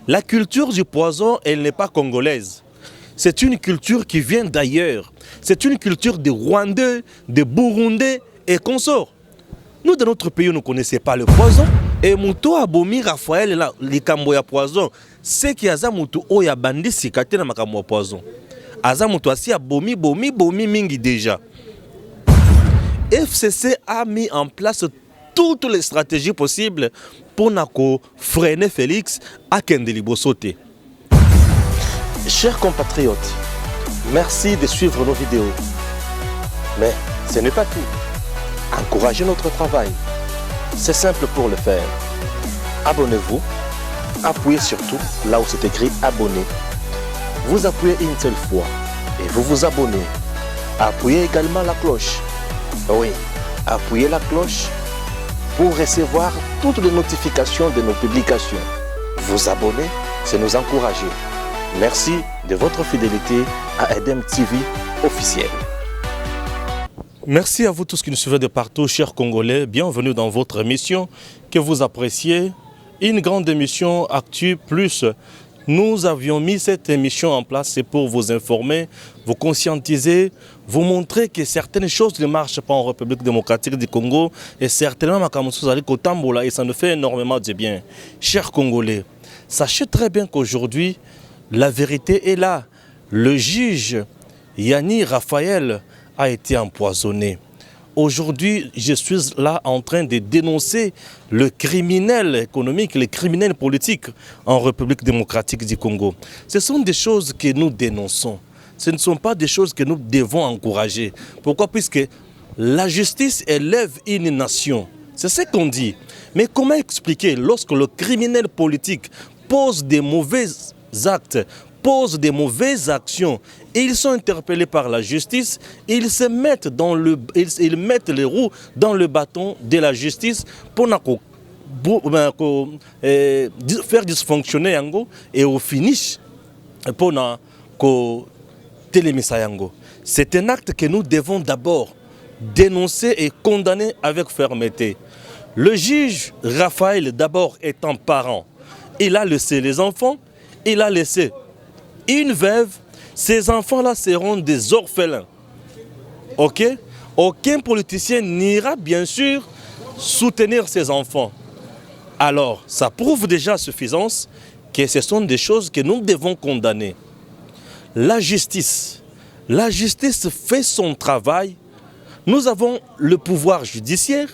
La culture du poison, elle n'est pas congolaise. C'est une culture qui vient d'ailleurs. C'est une culture des Rwandais, des Burundais et consorts. Nous, dans notre pays, on ne connaissait pas le poison. Et Mouto Abomi Raphaël, les Kamboya poison, c'est qu'il y a Mouto Oya Bandi Sikate na Makambo poison. Aza Mouto Asi Abomi, Bomi Mingi déjà. FCC a mis en place toutes les stratégies possibles pour freiner Félix à Kendelibo sauter. Chers compatriotes, merci de suivre nos vidéos. Mais ce n'est pas tout. Encouragez notre travail. C'est simple pour le faire. Abonnez-vous. Appuyez surtout là où c'est écrit abonner. Vous appuyez une seule fois et vous vous abonnez. Appuyez également la cloche. Oui, appuyez la cloche pour recevoir toutes les notifications de nos publications. Vous abonner, c'est nous encourager. Merci de votre fidélité à Edem TV officiel. Merci à vous tous qui nous suivez de partout, chers Congolais. Bienvenue dans votre émission que vous appréciez. Une grande émission Actu Plus. Nous avions mis cette émission en place pour vous informer, vous conscientiser, vous montrer que certaines choses ne marchent pas en République démocratique du Congo et certainement et ça nous fait énormément de bien. Chers Congolais, sachez très bien qu'aujourd'hui, la vérité est là. Le juge Yanni Raphaël a été empoisonné. Aujourd'hui, je suis là en train de dénoncer le criminel économique, le criminel politique en République démocratique du Congo. Ce sont des choses que nous dénonçons. Ce ne sont pas des choses que nous devons encourager. Pourquoi? Puisque la justice élève une nation. C'est ce qu'on dit. Mais comment expliquer lorsque le criminel politique pose des mauvais actes, posent des mauvaises actions et ils sont interpellés par la justice, ils mettent les roues dans le bâton de la justice pour faire dysfonctionner yango et au finish pour télémissa yango. C'est un acte que nous devons d'abord dénoncer et condamner avec fermeté. Le juge Raphaël, d'abord étant parent, il a laissé les enfants, il a laissé une veuve, ces enfants-là seront des orphelins. Ok? Aucun politicien n'ira bien sûr soutenir ces enfants. Alors, ça prouve déjà à suffisance que ce sont des choses que nous devons condamner. La justice fait son travail. Nous avons le pouvoir judiciaire,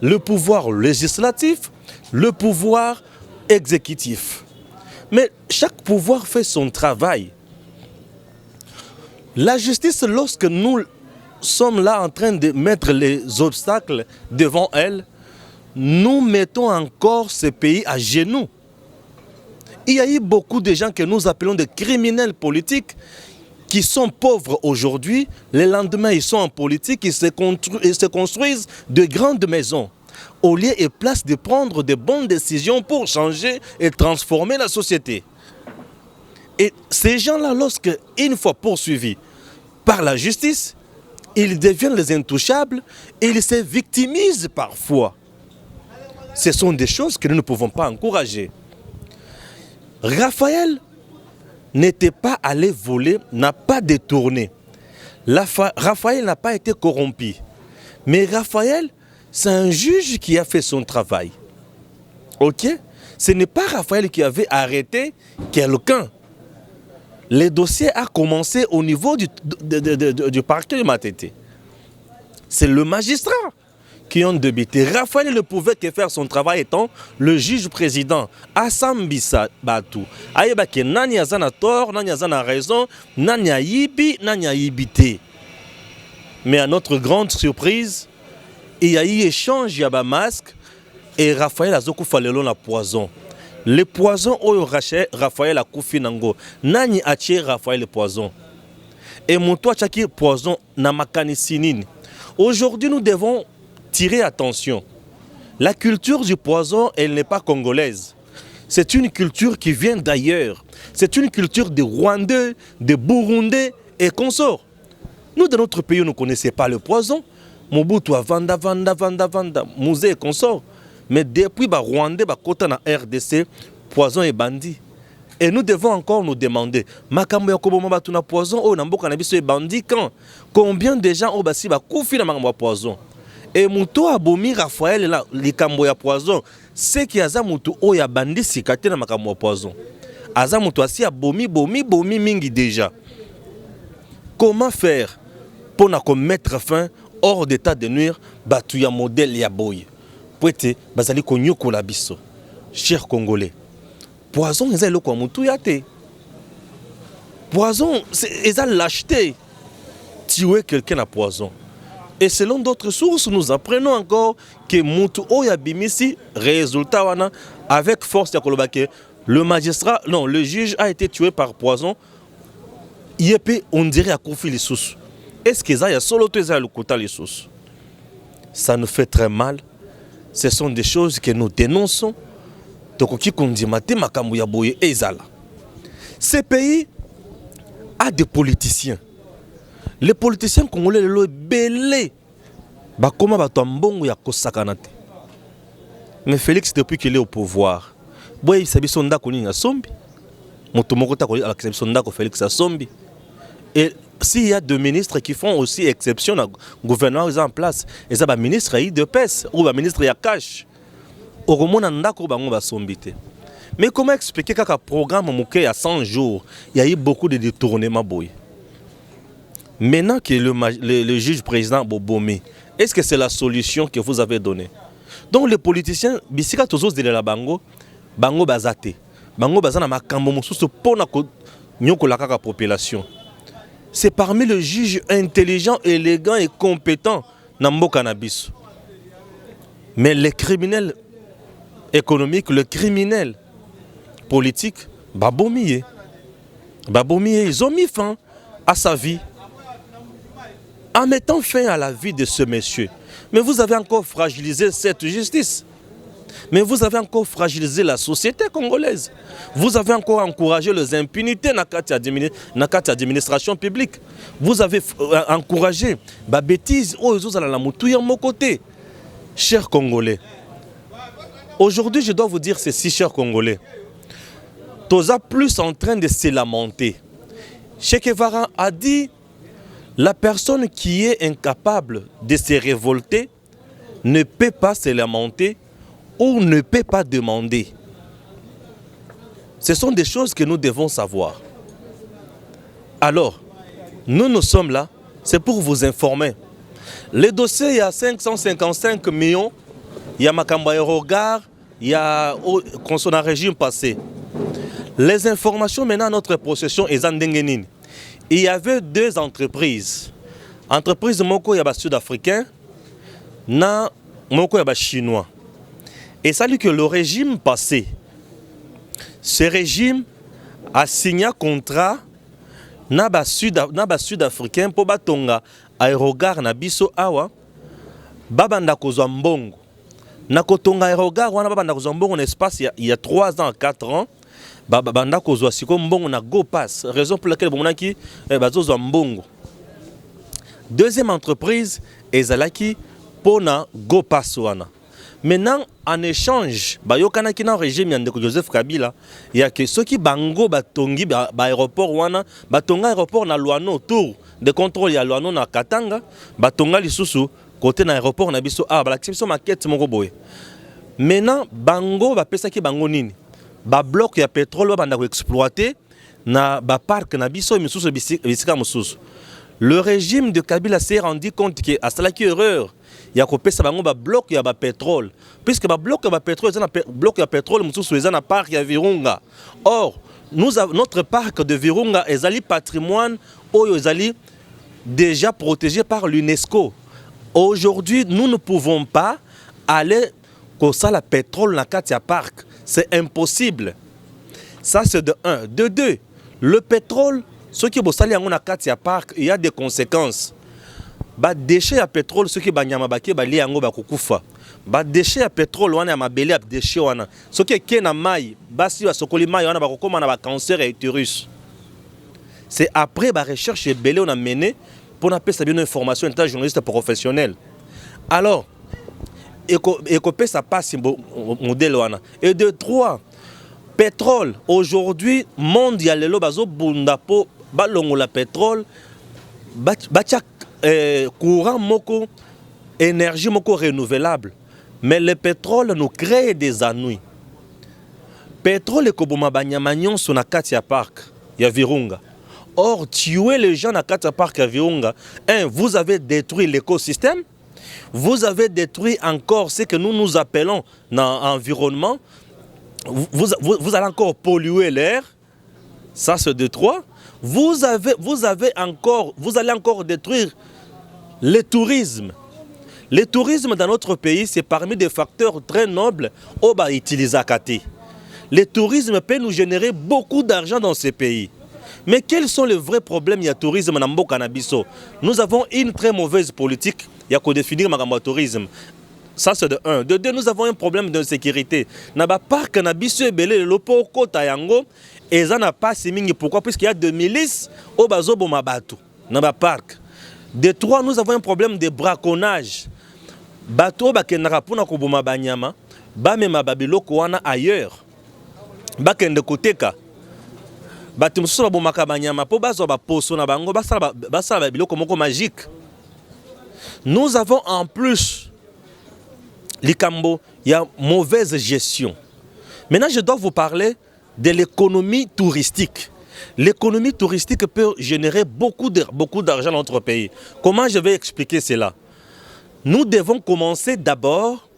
le pouvoir législatif, le pouvoir exécutif. Mais chaque pouvoir fait son travail. La justice, lorsque nous sommes là en train de mettre les obstacles devant elle, nous mettons encore ce pays à genoux. Il y a eu beaucoup de gens que nous appelons des criminels politiques qui sont pauvres aujourd'hui. Le lendemain, ils sont en politique, ils se construisent de grandes maisons. Au lieu et place de prendre de bonnes décisions pour changer et transformer la société. Et ces gens-là, lorsque, une fois poursuivis par la justice, ils deviennent les intouchables et ils se victimisent parfois. Ce sont des choses que nous ne pouvons pas encourager. Raphaël n'était pas allé voler, n'a pas détourné. Raphaël n'a pas été corrompu. Mais Raphaël, c'est un juge qui a fait son travail. Ok? Ce n'est pas Raphaël qui avait arrêté quelqu'un. Le dossier a commencé au niveau du parquet de Matete. C'est le magistrat qui a débité. Raphaël ne pouvait que faire son travail étant le juge président. Assambisa Batou. Aïbake nani azana tort, nani azana raison, nani ayibi, nani ayibité. Mais à notre grande surprise, il y a eu échange, il y a un masque et Raphaël a fallu la poison. Le poison oyo Raphaël a koufi nango. Nani a tué Raphaël le poison. Et mon toi chaki poison na makani sinini. Aujourd'hui nous devons tirer attention. La culture du poison, elle n'est pas congolaise. C'est une culture qui vient d'ailleurs. C'est une culture des Rwandais, des Burundais et consorts. Nous dans notre pays, on ne connaissait pas le poison. Mobutu a vanda, Mouzé et consorts. Mais depuis Rwandais, Kota na RDC, poison et bandit. Et nous devons encore nous demander, makambo ya koboma batu na poison o na mboka na biso e bandi quand combien de gens au basi ba kufi na makambo ya poison. Et muto abomi Raphaël la likambo ya poison, c'est qui aza muto o ya bandi sikate na makambo ya poison. Aza muto asi abomi bomi mingi déjà. Comment faire pour na mettre fin hors d'état de nuire batu ya modèle ya boy. Poete bazali konyoko la biso. Chers Congolais. Poison, ils ont comme tout yaté. Poison, ils ont lâcheté. Tuer quelqu'un à poison. Et selon d'autres sources, nous apprenons encore que Moutou Oyabimisi, résultat wana, avec force le magistrat, non, le juge a été tué par poison. Yépe, on dirait à Kofi les sous. Est-ce qu'ils ont solo le quota les sous? Ça nous fait très mal. Ce sont des choses que nous dénonçons. Ce pays a des politiciens. Les politiciens congolais le belé. Mais Félix, depuis qu'il est au pouvoir, et s'il y a deux ministres qui font aussi exception au gouvernement en place, et ça, ministre de PES ou ministre Yakash. Mais comment expliquer qu'un programme à 100 jours, il y a eu beaucoup de détournements? Maintenant que le juge président Bobomé, est-ce que c'est la solution que vous avez donnée? Donc les politiciens, bisika tozos de la bango bazate, bango bazana makambo mosusu pona ko nyoko la kaka population. C'est parmi les juges intelligents, élégants et compétents Nambo Cannabis. Mais les criminels économiques, le criminel politique, Babomiye, ils ont mis fin à sa vie en mettant fin à la vie de ce monsieur. Mais vous avez encore fragilisé cette justice. Mais vous avez encore fragilisé la société congolaise. Vous avez encore encouragé les impunités dans l'administration publique. Vous avez encouragé les bêtises aux autres à la moutouille à mon côté. Chers Congolais, aujourd'hui, je dois vous dire ceci, chers Congolais. Toza plus en train de se lamenter. Che Guevara a dit, la personne qui est incapable de se révolter ne peut pas se lamenter ou ne peut pas demander. Ce sont des choses que nous devons savoir. Alors, nous sommes là, c'est pour vous informer. Le dossier, il y a 555 millions, il y a Makamba Regard, il y a son régime passé. Les informations maintenant à notre possession est Zandengenine. Il y avait deux entreprises. Entreprise Moko Yaba sud-africain, na Moko Yaba chinois. Et ça dit que le régime passé, ce régime a signé un contrat na sud-africain pour batonga aérogare na biso awa babanda kozwa mbongo. Na kotonga aérogare wana babanda kozwa mbongo na espace il y a 3 ans, 4 ans. Babanda kozwa siko mbongo na go pass. Raison pour laquelle bomonaki bazozwa mbongo. Deuxième entreprise ezalaki pona go pass wana. Maintenant, en échange, bayokanaki na régime ya ndeko Joseph Kabila, il y a que ceux qui bango batongi ba aéroport wana, batonga aéroport na Luano autour de contrôle ya Luano na Katanga, batonga lisusu côté na aéroport na biso balakisi biso maquette moko boye. Maintenant, bango bapesaki bango nini? Ba bloc ya pétrole banda ko exploiter na ba parc na biso misusu bisika mususu. Le régime de Kabila s'est rendu compte que à cela qui erreur. Il y a coupé ça bloc il y a pétrole puisque bloc il y a pétrole bloc il y a pétrole mususu ezana parc ya Virunga. Or notre parc de Virunga ezali patrimoine oyo ezali déjà protégé par l'UNESCO. Aujourd'hui, nous ne pouvons pas aller au la pétrole na katia parc, c'est impossible. Ça c'est de 1, de 2. Le pétrole ce qui bosali yango na katia parc, il y a des conséquences. Ba déchets à pétrole ceux qui banyama baki bali yango bakukufa. Ba déchets à pétrole wana ya mabele ya déchets wana. Ce qui est na mai, basi ba sokoli mai wana bakokoma na ba cancer et utérus. C'est après ba recherche et belé on a mené pour appeler ça bien une formation étant journaliste professionnel. Alors et ça passe modèle wana. Et de 3 Pétrole, aujourd'hui, mondial, bazo bundapo, balongo la pétrole, bachak courant moko, énergie moko renouvelable. Mais le pétrole nous crée des ennuis. Pétrole et koboma banyamanyon sont na Katia Park, ya Virunga. Or, tuer les gens à Katia Park à Virunga, vous avez détruit l'écosystème, vous avez détruit encore ce que nous appelons dans l'environnement, vous allez encore polluer l'air, ça c'est de trois. Vous allez encore détruire le tourisme. Le tourisme dans notre pays, c'est parmi des facteurs très nobles au bas utiliser. Le tourisme peut nous générer beaucoup d'argent dans ces pays. Mais quels sont les vrais problèmes du tourisme dans le Canabiso? Nous avons une très mauvaise politique. Il y a qu'à définir le tourisme. Ça, c'est de 1. De 2, nous avons un problème de sécurité. Dans le parc Canabiso, le Lopoko, Tayango, et ça n'a pas si mini. Pourquoi? Puisqu'il y a des milices au Bazo Bomabatu, dans le parc. De 3, nous avons un problème de braconnage. Bato Bakenara Puna Koboma Banyama, Bamema Babiloko wana ailleurs. Bakende Koteka. Batumso Bomaka Banyama, Po Bazo Baposo na Bango, Basala Babiloko Moko magique. Nous avons en plus, Likambo, il y a mauvaise gestion. Maintenant, je dois vous parler de l'économie touristique. L'économie touristique peut générer beaucoup d'argent dans notre pays. Comment je vais expliquer cela? Nous devons commencer d'abord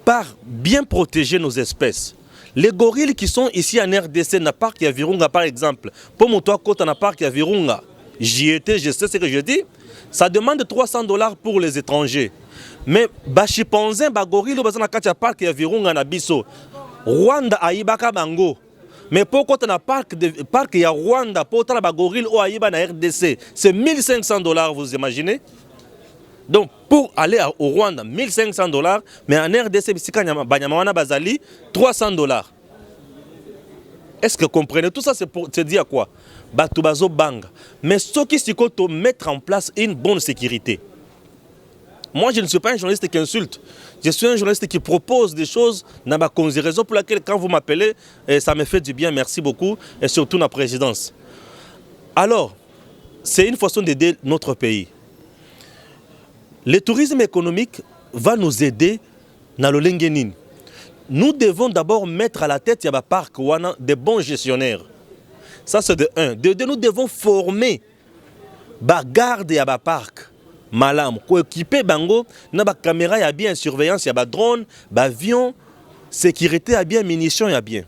par bien protéger nos espèces. Les gorilles qui sont ici en RDC, dans le parc de Virunga par exemple, pour mon toit côté dans le parc de Virunga, j'y étais, je sais ce que je dis, ça demande $300 pour les étrangers. Mais Bachiponzen, Bagorille, le parc de Virunga na biso, Rwanda aïbaka bango. Mais pourquoi tu as un parc de Rwanda, pour tu as un gorille au Aïba na RDC, c'est $1500, vous imaginez? Donc pour aller au Rwanda, $1500, mais en RDC, Banyamawana Bazali, $300. Est-ce que vous comprenez? Tout ça, c'est pour te dire quoi? Batubazo Banga. Mais ce qui c'est qu'il mettre en place une bonne sécurité. Moi, je ne suis pas un journaliste qui insulte. Je suis un journaliste qui propose des choses. Raison pour laquelle, quand vous m'appelez, ça me fait du bien. Merci beaucoup. Et surtout la présidence. Alors, c'est une façon d'aider notre pays. Le tourisme économique va nous aider dans le Lengenin. Nous devons d'abord mettre à la tête Yaba Park Wana des bons gestionnaires. Ça, c'est de 1. De 2, nous devons former garde Yaba Park. Malam, ko équiper bango, na ba caméra ya bien surveillance, ya ba drone, ba avion, sécurité ya bien, munitions ya bien.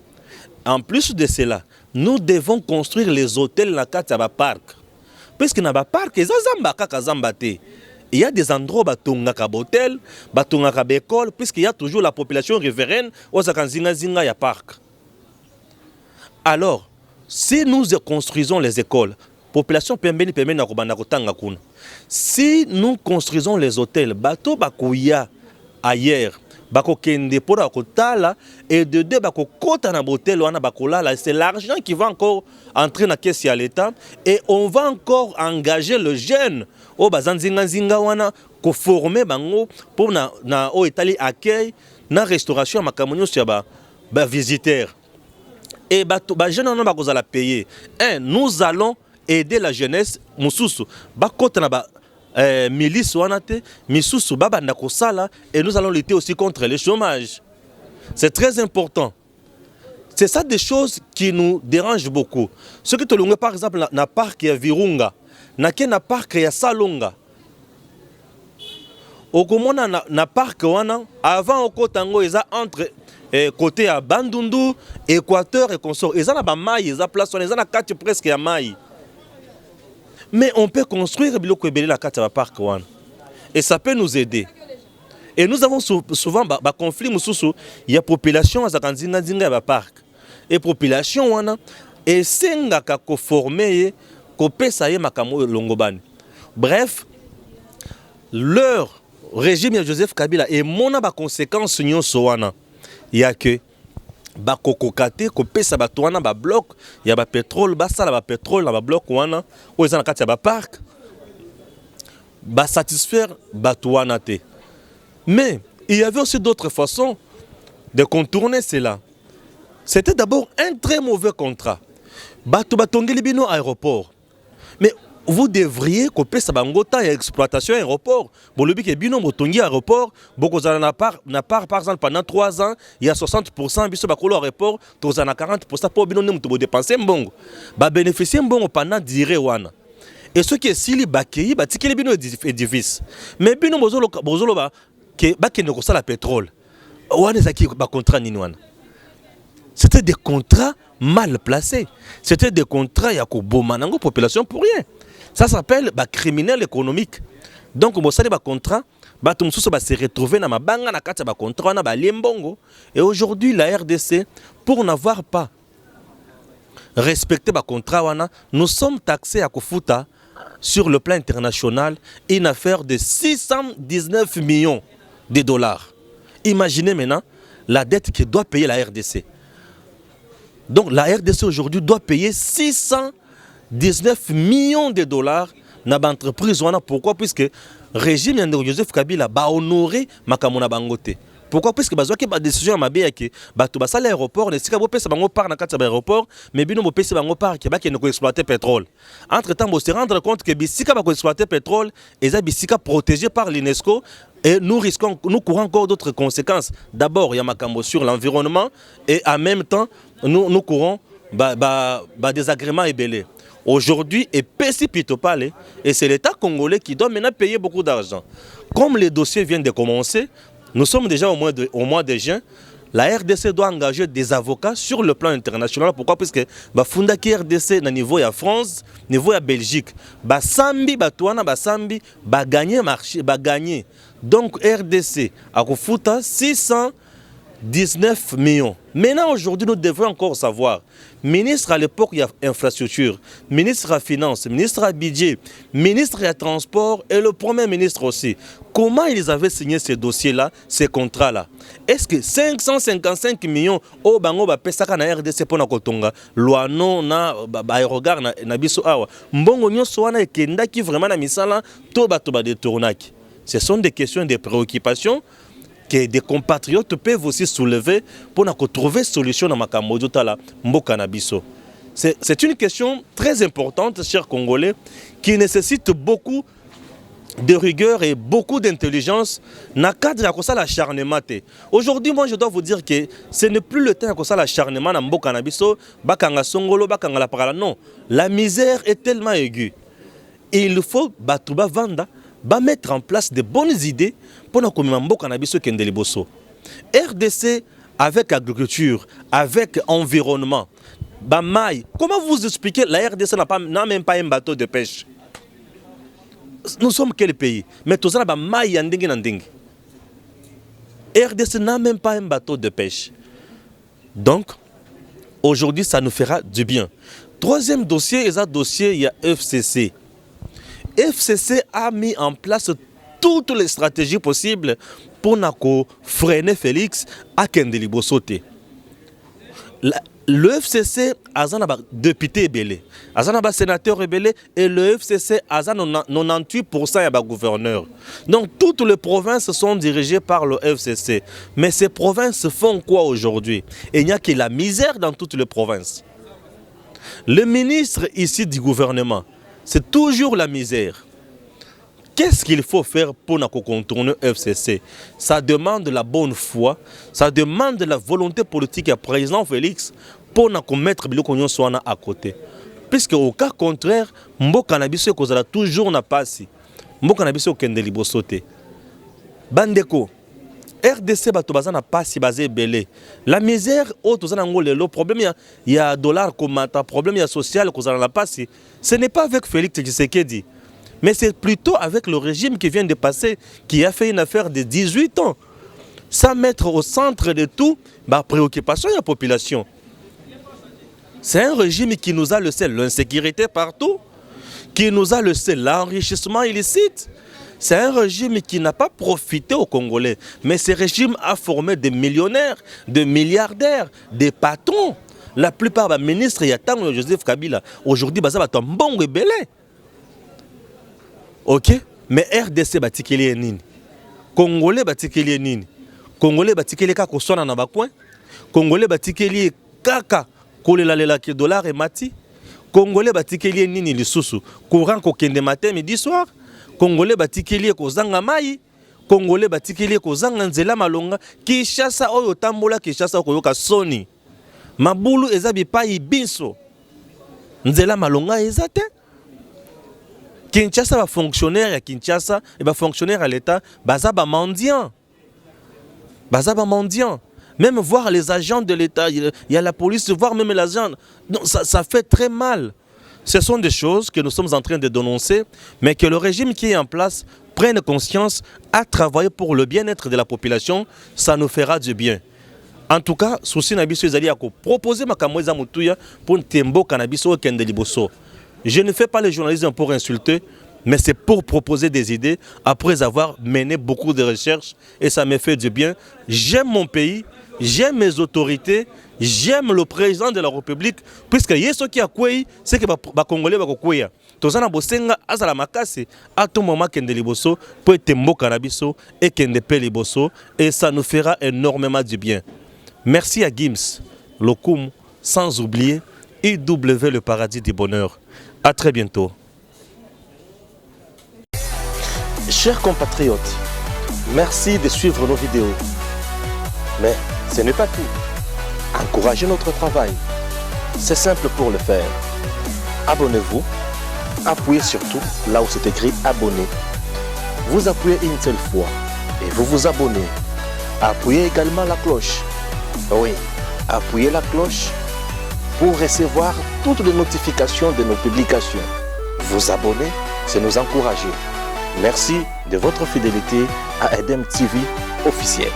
En plus de cela, nous devons construire les hôtels na kati ya ba parc. Puisque na ba parc, ezazamba kaka zambate. Il y a des endroits batongaka hôtel, batongaka école, puisqu'il y a toujours la population riveraine au zakanzinga zinga ya parc. Alors, si nous construisons les écoles, population pembeni pembeni na kobanda kotanga kuna. Si nous construisons les hôtels, bateau bakoya ailleurs, bako kende pora kotala et de deux bako kota na hôtel wana bakolala, c'est l'argent qui va encore entrer na caisse ya l'État et on va encore engager le jeune au bazanzinga zinga wana ko former bango pour na o etali accueil na restauration makamonyo sur ba visiteurs. Et bato ba jeune wana bakozala payer. Nous allons aider la jeunesse mususu bakota na ba milice wanate misusu babanda kosala et nous allons lutter aussi contre le chômage. C'est très important. C'est ça des choses qui nous dérangent beaucoup. Ce que tu as par exemple na parc ya Virunga, na parc ya Salonga. Okomona na parc wana avant okotango eza entre côté à Bandundu, Équateur et consort. Eza na ba mai, eza place on eza na kati presque ya mai. Mais on peut construire biloko ebele la kati ya parc wana. Et ça peut nous aider. Et nous avons souvent ba conflit mususu, il y a population à zakanzinga zinga ya parc. Et population wana esengaka ko former ko pesa ye makamo longobani. Bref, leur régime de Joseph Kabila et mona ba conséquences nyonso wana. Il y a que bakokokate ko pesa bato wana ba bloc ya ba pétrole basala ba pétrole na ba bloc wana o ezana kati ya ba parc ba satisfaire bato wana te. Mais il y avait aussi d'autres façons de contourner cela. C'était d'abord un très mauvais contrat. Bato batongeli bino aéroport. Mais vous devriez couper sa bangota et exploitation aéroport. Bolobi ke bino motongi aéroport, boko zana na part par exemple pendant 3 ans, il y a 60% biso bakolo aéroport, tozana 40% pour bino nemu to dépenser mbongo. Ba bénéficier mbongo pendant dire wana. Et ce qui est sili bakei batikeli bino édifice. Mais bino bozolo ba ke bakene ko sala pétrole. Wana zaki ba contrat nini wana. C'était des contrats mal placés. C'était des contrats ya ko bomanango population pour rien. Ça s'appelle criminel économique. Donc, on a des contrats, on se retrouver dans ma banga na kati ba contrat na ba limbongo. Et aujourd'hui, la RDC, pour n'avoir pas respecté ba contrat wana, nous sommes taxés à Kofuta sur le plan international une affaire de 619 millions de dollars. Imaginez maintenant la dette que doit payer la RDC. Donc, la RDC aujourd'hui doit payer 619 millions de dollars dans l'entreprise. Pourquoi? Puisque le régime de Joseph Kabila a honoré Makamona Bangote. Pourquoi? Puisque il y a des décisions à que l'aéroport, ne sera pas part dans l'aéroport, mais bien nous pas part qui va exploiter pétrole. Entre-temps, on se rendre compte que Bissika va exploiter pétrole et ça Bissika protégé par l'UNESCO et nous courons encore d'autres conséquences. D'abord, il y a Makambo sur l'environnement et en même temps, nous courons des agréments ébellés. Aujourd'hui, et Pessipitopale, et c'est l'État congolais qui doit maintenant payer beaucoup d'argent. Comme les dossiers viennent de commencer, nous sommes déjà au mois de juin, la RDC doit engager des avocats sur le plan international. Pourquoi? Parce que Fundaki RDC na niveau ya France, niveau ya Belgique, Sambi, Batouana, Sambi, gagner marché, gagner. Donc RDC a Kofuta 619 millions. Maintenant, aujourd'hui, nous devons encore savoir. Ministre à l'époque, il y a infrastructure. Ministre à finance, ministre à budget, ministre à transport et le premier ministre aussi. Comment ils avaient signé ces dossiers-là, ces contrats-là? Est-ce que 555 millions au bango ba pesaka na RDC pona kotonga loano na aérogare na biso awa mbongo nyonso wana ekendaki vraiment na misala to bato ba détournaki? Ce sont des questions, des préoccupations que des compatriotes peuvent aussi soulever pour trouver solution dans makambo la mboka na biso. C'est une question très importante, chers Congolais, qui nécessite beaucoup de rigueur et beaucoup d'intelligence dans le cadre de l'acharnement. Aujourd'hui, moi, je dois vous dire que ce n'est plus le temps de l'acharnement dans mboka na biso, bakanga songolo, bakanga la parala. Non, la misère est tellement aiguë. Et il faut batouba vanda, mettre en place de bonnes idées pour nous mboka na biso kendeli boso. RDC avec agriculture, avec environnement, maï. Comment vous expliquez la RDC n'a même pas un bateau de pêche? Nous sommes quel pays? Mais tout ça, maï yandingi nandingi. RDC n'a même pas un bateau de pêche. Donc, aujourd'hui, ça nous fera du bien. Troisième dossier, il y a FCC. FCC a mis en place toutes les stratégies possibles pour freiner Félix à Kendeli Bosote. Le FCC a un député rebelle, a un sénateur rebelle et le FCC a 98% de gouverneurs. Donc toutes les provinces sont dirigées par le FCC. Mais ces provinces font quoi aujourd'hui? Il n'y a que la misère dans toutes les provinces. Le ministre ici du gouvernement, c'est toujours la misère. Qu'est-ce qu'il faut faire pour contourner le FCC? Ça demande la bonne foi, ça demande la volonté politique du président Félix pour mettre Biloko Nyonsoana à côté. Puisque au cas contraire, Mboka Nabiso kozala toujours na pasi. Mboka Nabiso kendeli bosote. Bandeko, RDC bato bazana pasi bazé belé. La misère autozana ngole le problème il y a dollar komata, problème il y a social kozala la pasi. Ce n'est pas avec Félix Tshisekedi. Mais c'est plutôt avec le régime qui vient de passer, qui a fait une affaire de 18 ans, sans mettre au centre de tout la préoccupation de la population. C'est un régime qui nous a laissé l'insécurité partout, qui nous a laissé l'enrichissement illicite. C'est un régime qui n'a pas profité aux Congolais. Mais ce régime a formé des millionnaires, des milliardaires, des patrons. La plupart des ministres, il y a tant de Joseph Kabila. Aujourd'hui, il y a un bon rebelle. Ok, mais RDC batikeli nini? Congolais batikeli nini? Congolais batikeli ka kosona na bakwen? Congolais batikeli kaka kolela ke dollar et mati. Congolais batikeli nini lisusu courant ko kende matin midi soir. Congolais batikeli ko zanga mai. Congolais batikeli ko zanga nzela malonga. Kinshasa oyo tambola Kinshasa ko yoka soni. Mabulu eza bipai binso. Nzela malonga ezate. Kinshasa va fonctionnaire à Kinshasa et va fonctionnaire à l'État, bazaba mendiant. Bazaba mendiant. Même voir les agents de l'État, il y a la police, voir même les agents. Donc ça fait très mal. Ce sont des choses que nous sommes en train de dénoncer, mais que le régime qui est en place prenne conscience à travailler pour le bien-être de la population, ça nous fera du bien. En tout cas, souci nabiso ezali ako proposer makamweza mutuya pour tembo canabiso kende liboso. Je ne fais pas le journalisme pour insulter, mais c'est pour proposer des idées après avoir mené beaucoup de recherches et ça me fait du bien. J'aime mon pays, j'aime mes autorités, j'aime le président de la République, puisque yeso qui a quoi, c'est que les Congolais vont quoi. Tozana bosenga azala makasi à tout moment kende liboso pour tembo canabiso et kende pe liboso et ça nous fera énormément du bien. Merci à Gims, Lokoum, sans oublier IW le paradis du bonheur. À très bientôt. Chers compatriotes, merci de suivre nos vidéos. Mais ce n'est pas tout. Encouragez notre travail. C'est simple pour le faire. Abonnez-vous. Appuyez surtout là où c'est écrit abonner. Vous appuyez une seule fois et vous vous abonnez. Appuyez également la cloche. Oui, appuyez la cloche pour recevoir toutes les notifications de nos publications. Vous abonner, c'est nous encourager. Merci de votre fidélité à Edem TV officiel.